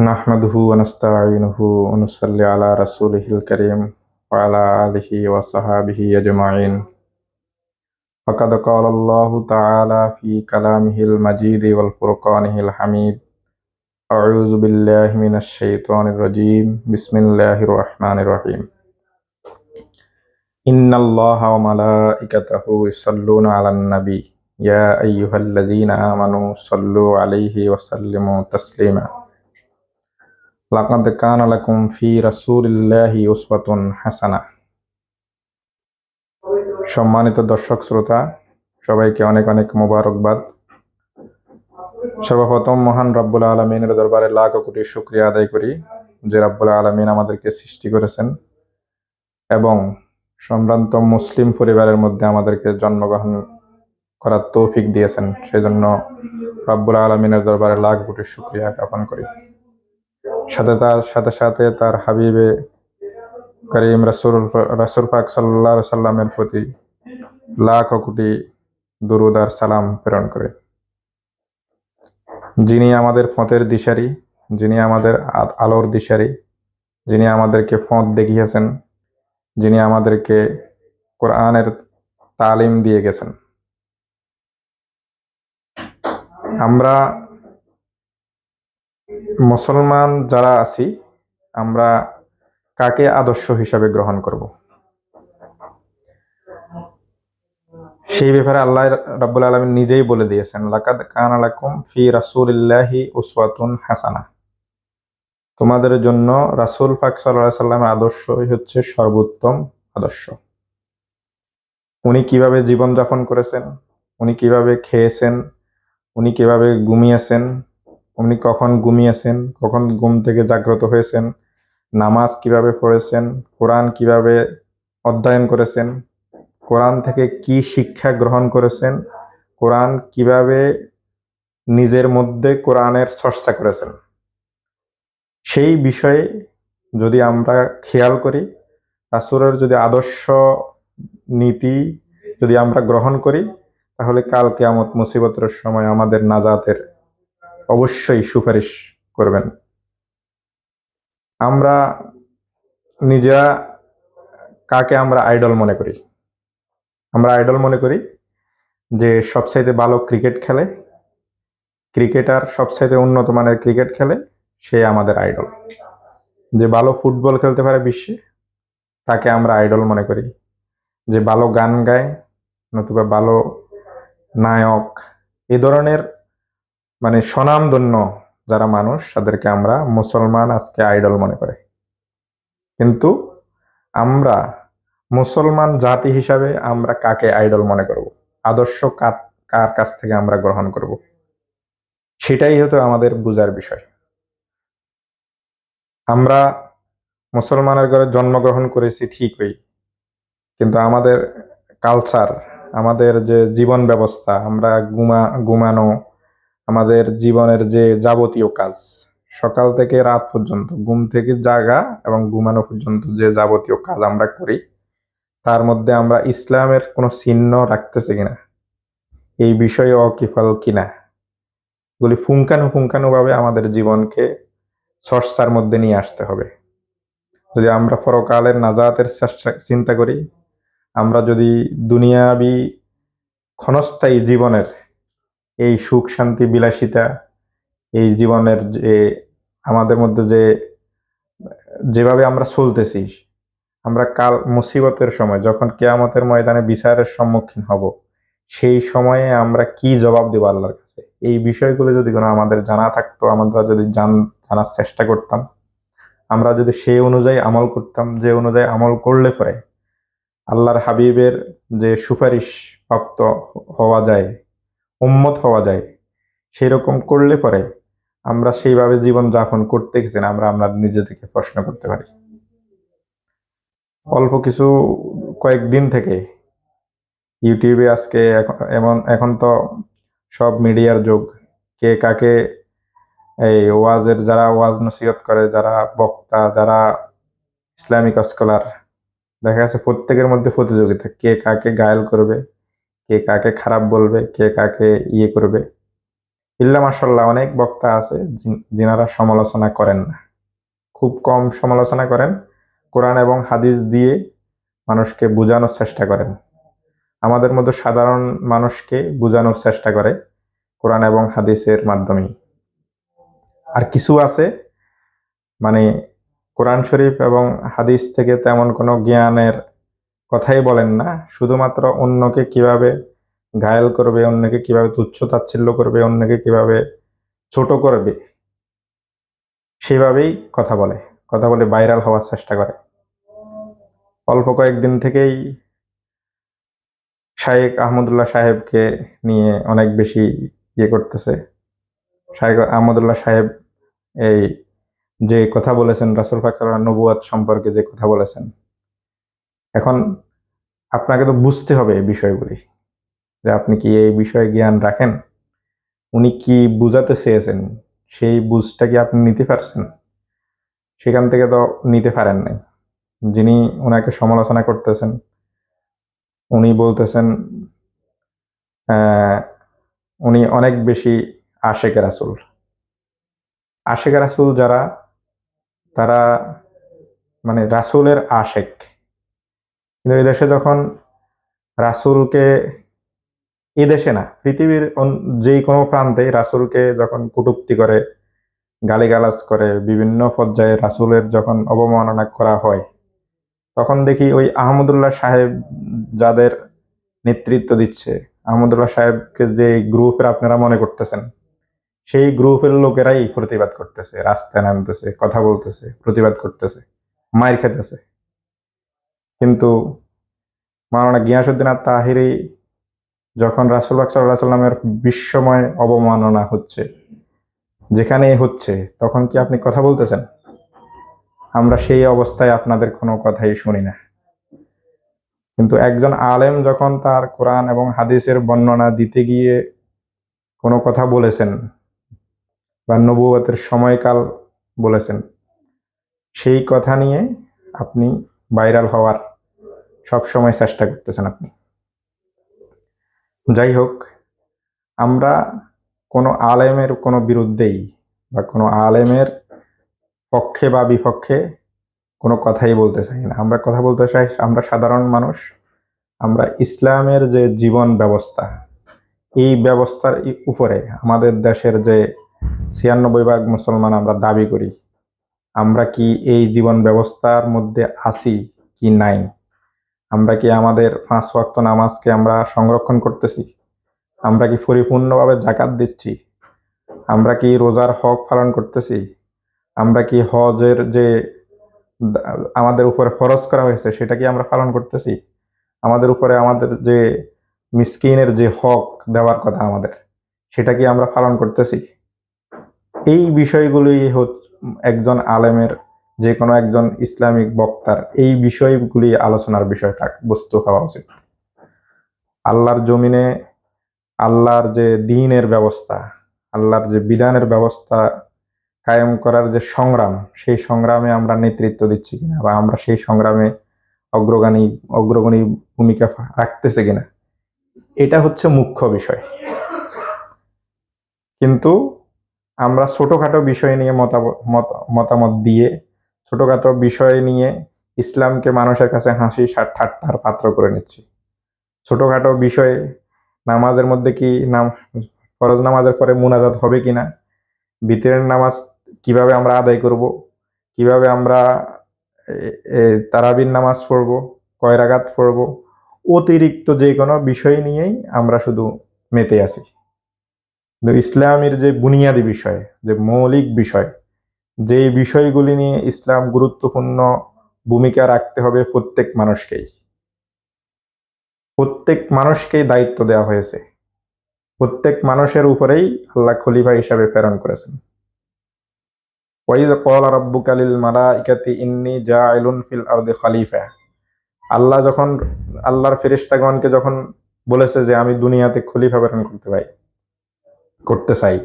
نحمده ونستعينه ونصلي على رسوله الكريم وعلى آله وصحابه أجمعين. فقد قال الله تعالى في كلامه المجيد والفرقانه الحميد: أعوذ بالله من الشيطان الرجيم. بسم الله الرحمن الرحيم. إن الله وملائكته يصلون على النبي يا أيها الذين آمنوا صلوا عليه وسلموا تسليما। লাকাদ কানা লাকুম ফি রাসূলিল্লাহি উসওয়াতুন হাসানাহ। সম্মানিত দর্শক শ্রোতা, সবাইকে অনেক অনেক মোবারকবাদ। সর্বপ্রথম মহান রব্বুল আলামিনের দরবারে লাখ কোটি শুকরিয়া আদায় করি যে রব্বুল আলামিন আমাদেরকে সৃষ্টি করেছেন এবং সম্ভ্রান্ত মুসলিম পরিবারের মধ্যে আমাদেরকে জন্মগ্রহণ করার তৌফিক দিয়েছেন। সেজন্য রব্বুল আলামিনের দরবারে লাখ কোটি শুকরিয়া জ্ঞাপন করি। সাথে সাথে তার হাবিবে করিম রাসূল পাক সাল্লাল্লাহু আলাইহি সাল্লামের প্রতি লাখ কোটি দুরূদ আর সালাম প্রেরণ করে। যিনি আমাদের পথের দিশারি, যিনি আমাদের আলোর দিশারি, যিনি আমাদেরকে পথ দেখিয়েছেন, যিনি আমাদেরকে কোরআনের তালিম দিয়ে গেছেন। আমরা মুসলমান যারা আছি, আমরা কাকে আদর্শ হিসাবে গ্রহণ করব, সেই ব্যাপারে আল্লাহ রাব্বুল আলামিন নিজেই বলে দিয়েছেন, লাকাদ কানা লাকুম ফি রাসূলিল্লাহি উসওয়াতুন হাসানাহ। তোমাদের জন্য রাসূল পাক সাল্লাল্লাহু আলাইহি সাল্লামের আদর্শই হচ্ছে সর্বোত্তম আদর্শ। উনি কিভাবে জীবন যাপন করেছেন, উনি কিভাবে খেয়েছেন, উনি কিভাবে ঘুমিয়েছেন, উনি কখন ঘুমিয়েছেন, কখন ঘুম থেকে জাগ্রত হয়েছেন, নামাজ কিভাবে পড়েছেন, কোরআন কিভাবে অধ্যয়ন করেছেন, কোরআন থেকে কি শিক্ষা গ্রহণ করেছেন, কোরআন কিভাবে নিজের মধ্যে কোরআনের চর্চা করেছেন, সেই বিষয়ে যদি আমরা খেয়াল করি, রাসূলের যদি আদর্শ নীতি যদি আমরা গ্রহণ করি, তাহলে কাল কিয়ামত মুসিবতের সময় আমাদের নাজাতের অবশ্যই সুপারিশ করবেন। আমরা নিজেরা কাকে আমরা আইডল মনে করি? আমরা আইডল মনে করি যে সবচাইতে ভালো ক্রিকেট খেলে, ক্রিকেটার সবচাইতে উন্নত মানের ক্রিকেট খেলে, সে আমাদের আইডল। যে ভালো ফুটবল খেলতে পারে বিশ্বে, তাকে আমরা আইডল মনে করি। যে ভালো গান গায়, নতুবা ভালো নায়ক, এই ধরনের স্বনামধন্য যারা মানুষ, তাদেরকে আমরা মুসলমান আজকে আইডল মনে করে। কিন্তু আমরা মুসলমান জাতি হিসাবে আমরা কাকে আইডল মনে করব, আদর্শ কার কাছ থেকে আমরা গ্রহণ করব, সেটাই হতো আমাদের বুঝার বিষয়। আমরা মুসলমানের ঘরে জন্মগ্রহণ করেছি ঠিকই, কিন্তু আমাদের কালচার, আমাদের যে জীবন ব্যবস্থা, আমরা ঘুমানো, আমাদের জীবনের যে যাবতীয় কাজ, সকাল থেকে রাত পর্যন্ত, ঘুম থেকে জাগা এবং ঘুমানো পর্যন্ত যে যাবতীয় কাজ আমরা করি, তার মধ্যে আমরা ইসলামের কোনো চিহ্ন রাখতেছি কিনা, এই বিষয়ে অকিফল কিনা, এগুলি পুঙ্খানুপুঙ্খানুভাবে আমাদের জীবনকে চর্চার মধ্যে নিয়ে আসতে হবে। যদি আমরা পরকালের নাজাতের চিন্তা করি, আমরা যদি দুনিয়াবি ক্ষণস্থায়ী জীবনের এই সুখ শান্তি বিলাসিতা, এই জীবনের যে আমাদের মধ্যে যেভাবে আমরা চলতেছি, আমরা কাল মুসিবতের সময় যখন কিয়ামতের ময়দানে বিচারের সম্মুখীন হব, সেই সময়ে আমরা কি জবাব দেব আল্লাহর কাছে, এই বিষয়গুলো যদি কোনো আমাদের জানা থাকতো, আমরা যদি জানার চেষ্টা করতাম, আমরা যদি সেই অনুযায়ী আমল করতাম, যে অনুযায়ী আমল করলে পরে আল্লাহর হাবিবের যে সুপারিশ প্রাপ্ত হওয়া যায়, উম্মত হওয়া যায়, সেই রকম করলে পরে আমরা সেইভাবে জীবন যাপন করতে গেছি না, আমরা নিজেদেরকে প্রশ্ন করতে পারি। অল্প কিছু কয়েকদিন থেকে ইউটিউবে আজকে এখন তো সব মিডিয়ার যুগ, কে কাকে এই ওয়াজের, যারা ওয়াজ নসিহত করে, যারা বক্তা, যারা ইসলামিক স্কলার, দেখা যাচ্ছে প্রত্যেকের মধ্যে প্রতিযোগিতা, কে কাকে গায়েল করবে, কে কাকে খারাপ বলবে, কে কাকে করবে। ইল্লা মাশাআল্লাহ অনেক বক্তা আছে যিনারা সমালোচনা করেন না, খুব কম সমালোচনা করেন, কোরআন এবং হাদিস দিয়ে মানুষকে বোঝানোর চেষ্টা করেন, আমাদের মতো সাধারণ মানুষকে বোঝানোর চেষ্টা করে কোরআন এবং হাদিসের মাধ্যমে। আর কিছু আছে মানে কোরআন শরীফ এবং হাদিস থেকে তেমন কোনো জ্ঞানের কথাই বলেন না, শুধুমাত্র অন্যকে কিভাবে ঘায়েল করবে, অন্যকে কিভাবে তুচ্ছ তাচ্ছিল্য করবে, অন্যকে কিভাবে ছোট করবে সেভাবেই কথা বলে ভাইরাল হওয়ার চেষ্টা করে। অল্প কয়েকদিন থেকেই শায়েখ আহমদুল্লাহ সাহেবকে নিয়ে অনেক বেশি করতেছে। শায়েখ আহমদুল্লাহ সাহেব এই যে কথা বলেছেন রাসূল পাক সাল্লাল্লাহু আলাইহি নবুয়ত সম্পর্কে যে কথা বলেছেন, এখন আপনাকে তো বুঝতে হবে এই বিষয়গুলি, যে আপনি কি এই বিষয়ে জ্ঞান রাখেন, উনি কি বুঝাতে চেয়েছেন সেই বুঝটা কি আপনি নিতে পারছেন? সেখান থেকে তো নিতে পারেন নাই। যিনি ওনাকে সমালোচনা করতেছেন উনি বলতেছেন উনি অনেক বেশি আশেকে রাসূল। আশেকে রাসূল যারা, তারা মানে রাসূলের আশেক। কিন্তু এই দেশে যখন রাসূলকে, এই দেশে না পৃথিবীর যেই কোনো প্রান্তে রাসূলকে যখন কটূক্তি করে, গালিগালাজ করে, বিভিন্ন পর্যায়ে রাসূলের যখন অবমাননা করা হয়, তখন দেখি ওই আহমদুল্লাহ সাহেব যাদের নেতৃত্ব দিচ্ছে, আহমদুল্লাহ সাহেবকে যে গ্রুপের আপনারা মনে করতেছেন, সেই গ্রুপের লোকেরাই প্রতিবাদ করতেছে, রাস্তায় নামতেছে, কথা বলতেছে, প্রতিবাদ করতেছে, মাইর খেতেছে। কিন্তু মাওলানা গিয়াসউদ্দিন আত তাহিরি যখন রাসূল পাক সাল্লাল্লাহু আলাইহি সাল্লামের বিশ্বময় অবমাননা হচ্ছে, যেখানেই হচ্ছে, তখন কি আপনি কথা বলতেছেন? আমরা সেই অবস্থায় আপনাদের কোনো কথাই শুনি না। কিন্তু একজন আলেম যখন তার কোরআন এবং হাদিসের বর্ণনা দিতে গিয়ে কোনো কথা বলেছেন বা নবুয়তের সময়কাল বলেছেন, সেই কথা নিয়ে আপনি ভাইরাল হওয়ার সবসময় চেষ্টা করতেছেন আপনি। যাই হোক, আমরা কোনো আলেমের কোনো বিরুদ্ধেই বা কোনো আলেমের পক্ষে বা বিপক্ষে কোনো কথাই বলতে চাই না। আমরা কথা বলতে চাই, আমরা সাধারণ মানুষ, আমরা ইসলামের যে জীবন ব্যবস্থা, এই ব্যবস্থার উপরে আমাদের দেশের যে ৯৬% মুসলমান আমরা দাবি করি, আমরা কি এই জীবন ব্যবস্থার মধ্যে আছি কি নাই, আমরা কি আমাদের ৫ ওয়াক্ত নামাজকে আমরা সংরক্ষণ করতেছি, আমরা কি পরিপূর্ণভাবে যাকাত দিচ্ছি, আমরা কি রোজার হক পালন করতেছি, আমরা কি হজের যে আমাদের উপরে ফরজ করা হয়েছে সেটা কি আমরা পালন করতেছি, আমাদের উপরে আমাদের যে মিসকিনের যে হক দেওয়ার কথা আমাদের, সেটা কি আমরা পালন করতেছি? এই বিষয়গুলি একজন আলেমের, যে কোনো একজন ইসলামিক বক্তার এই বিষয়গুলি আলোচনার বিষয় বস্তু হওয়া উচিত। আল্লাহর জমিনে আল্লাহর যে দ্বীনের ব্যবস্থা, আল্লাহর যে বিধানের ব্যবস্থা কায়েম করার যে সংগ্রাম, সেই সংগ্রামে আমরা নেতৃত্ব দিচ্ছি কিনা বা আমরা সেই সংগ্রামে অগ্রগণী ভূমিকা রাখতেছে কিনা, এটা হচ্ছে মুখ্য বিষয়। কিন্তু আমরা ছোটখাটো বিষয় নিয়ে মতামত দিয়ে, ছোটখাটো বিষয় নিয়ে ইসলামকে মানুষের কাছে হাসি ঠাট্টার পাত্র করে নিচ্ছি। ছোটখাটো বিষয়ে নামাজের মধ্যে কি ফরজ নামাজের পরে মুনাজাত হবে কিনা, ভিতরের নামাজ কিভাবে আমরা আদায় করব, কিভাবে আমরা তারাবির নামাজ পড়ব, কয় রাকাত পড়ব, অতিরিক্ত যে কোনো বিষয় নিয়েই আমরা শুধু মেতে আছি। ইসলামের যে বুনিয়াদী বিষয়, যে মৌলিক বিষয়, যে বিষয়গুলি নিয়ে ইসলাম গুরুত্বপূর্ণ ভূমিকা রাখতে হবে, প্রত্যেক মানুষকেই দায়িত্ব দেওয়া হয়েছে, প্রত্যেক মানুষের উপরেই আল্লাহ খলিফা হিসাবে প্রেরণ করেছেন। ওয়াইজ ক্বালা রাব্বুকা লিল মালাইকাতি ইন্নী জাইলুন ফিল আরদি খলিফা। আল্লাহ যখন আল্লাহর ফেরেশতাগণকে যখন বলেছে যে আমি দুনিয়াতে খলিফা প্রেরণ করতে চাই,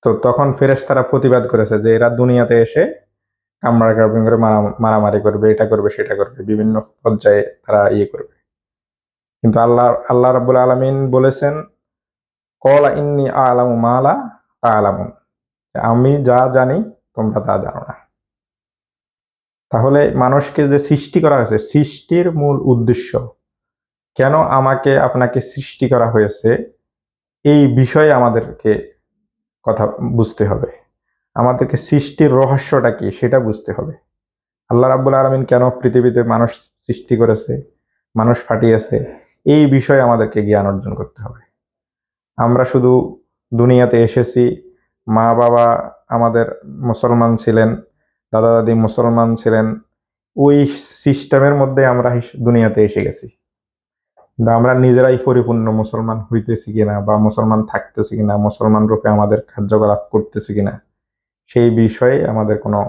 তো তখন ফেরেশতারা প্রতিবাদ করেছে যে এরা দুনিয়াতে এসে কামড়াকামড়ি করে মারামারি করবে, এটা করবে সেটা করবে, বিভিন্ন পর্যায়ে তারা করবে। কিন্তু আল্লাহ রাব্বুল আলামিন বলেছেন ক্বালা ইন্নী আ'লামু মা লা তা'লামুন, আমি যা জানি তোমরা তা জানো না। তাহলে মানুষকে যে সৃষ্টি করা হয়েছে, সৃষ্টির মূল উদ্দেশ্য, কেন আমাকে আপনাকে সৃষ্টি করা হয়েছে, এই বিষয়ে আমাদেরকে কথা বুঝতে হবে। আমাদেরকে সৃষ্টির রহস্যটা কি সেটা বুঝতে হবে। আল্লাহ রাব্বুল আলামিন কেন পৃথিবীতে মানুষ সৃষ্টি করেছে, মানুষ পাঠিয়েছে, এই বিষয়ে আমাদেরকে জ্ঞান অর্জন করতে হবে। আমরা শুধু দুনিয়াতে এসেছি, মা বাবা আমাদের মুসলমান ছিলেন, দাদা দাদি মুসলমান ছিলেন, ওই সিস্টেমের মধ্যে আমরা দুনিয়াতে এসে গেছি। কিন্তু আমরা নিজেরাই পরিপূর্ণ মুসলমান হইতেছি কিনা বা মুসলমান থাকতেছি কিনা, মুসলমান রূপে আমাদের কার্যকলাপ করতেছি কিনা, সেই বিষয়ে আমাদের কোনো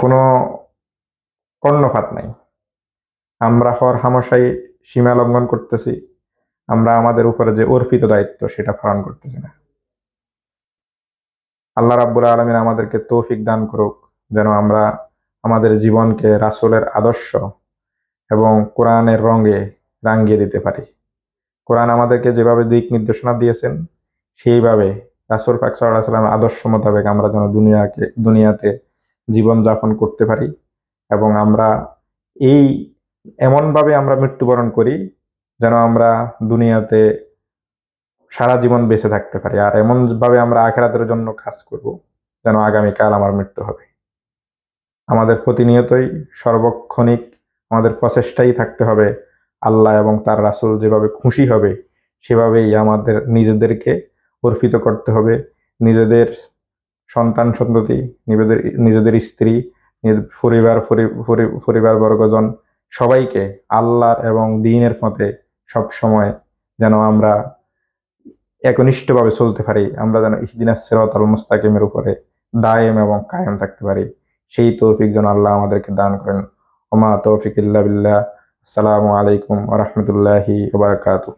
কোনো কর্ণপাত নাই। আমরা হরহামেশাই সীমা লঙ্ঘন করতেছি। আমরা আমাদের উপরে যে অর্পিত দায়িত্ব সেটা পালন করতেছি না। আল্লাহ রাব্বুল আলামিন আমাদেরকে তৌফিক দান করুক, যেন আমরা আমাদের জীবনকে রাসূলের আদর্শ এবং কোরআনের রঙে রাঙিয়ে দিতে পারি। কোরআন আমাদেরকে যেভাবে দিক নির্দেশনা দিয়েছেন, সেইভাবে রাসূল পাক সাল্লাল্লাহু আলাইহি ওয়াসাল্লামের আদর্শ মোতাবেক আমরা যেন দুনিয়াতে জীবনযাপন করতে পারি এবং আমরা এই এমনভাবে আমরা মৃত্যুবরণ করি যেন আমরা দুনিয়াতে সারা জীবন বেঁচে থাকতে পারি, আর এমনভাবে আমরা আখিরাতের জন্য কাজ করব যেন আগামীকাল আমার মৃত্যু হবে। আমাদের প্রতিনিয়তই সর্বক্ষণিক আমাদের প্রচেষ্টাই থাকতে হবে আল্লাহ এবং তার রাসূল যেভাবে খুশি হবে সেভাবেই আমাদের নিজেদেরকে অর্পিত করতে হবে। নিজেদের সন্তান সন্ততি, নিজেদের স্ত্রী, পরিবারবর্গজন সবাইকে আল্লাহর এবং দ্বীনের পথে সবসময় যেন আমরা একনিষ্ঠভাবে চলতে পারি, আমরা যেন ইহদিনাস সিরাতাল মুস্তাকিমের উপরে দায়েম এবং কায়েম থাকতে পারি, সেই তৌফিক যেন আল্লাহ আমাদেরকে দান করেন। ওমা তৌফিক ইল্লা বিল্লাহ। আসসালামু আলাইকুম ওয়া রাহমাতুল্লাহি ওয়া বারাকাতুহু।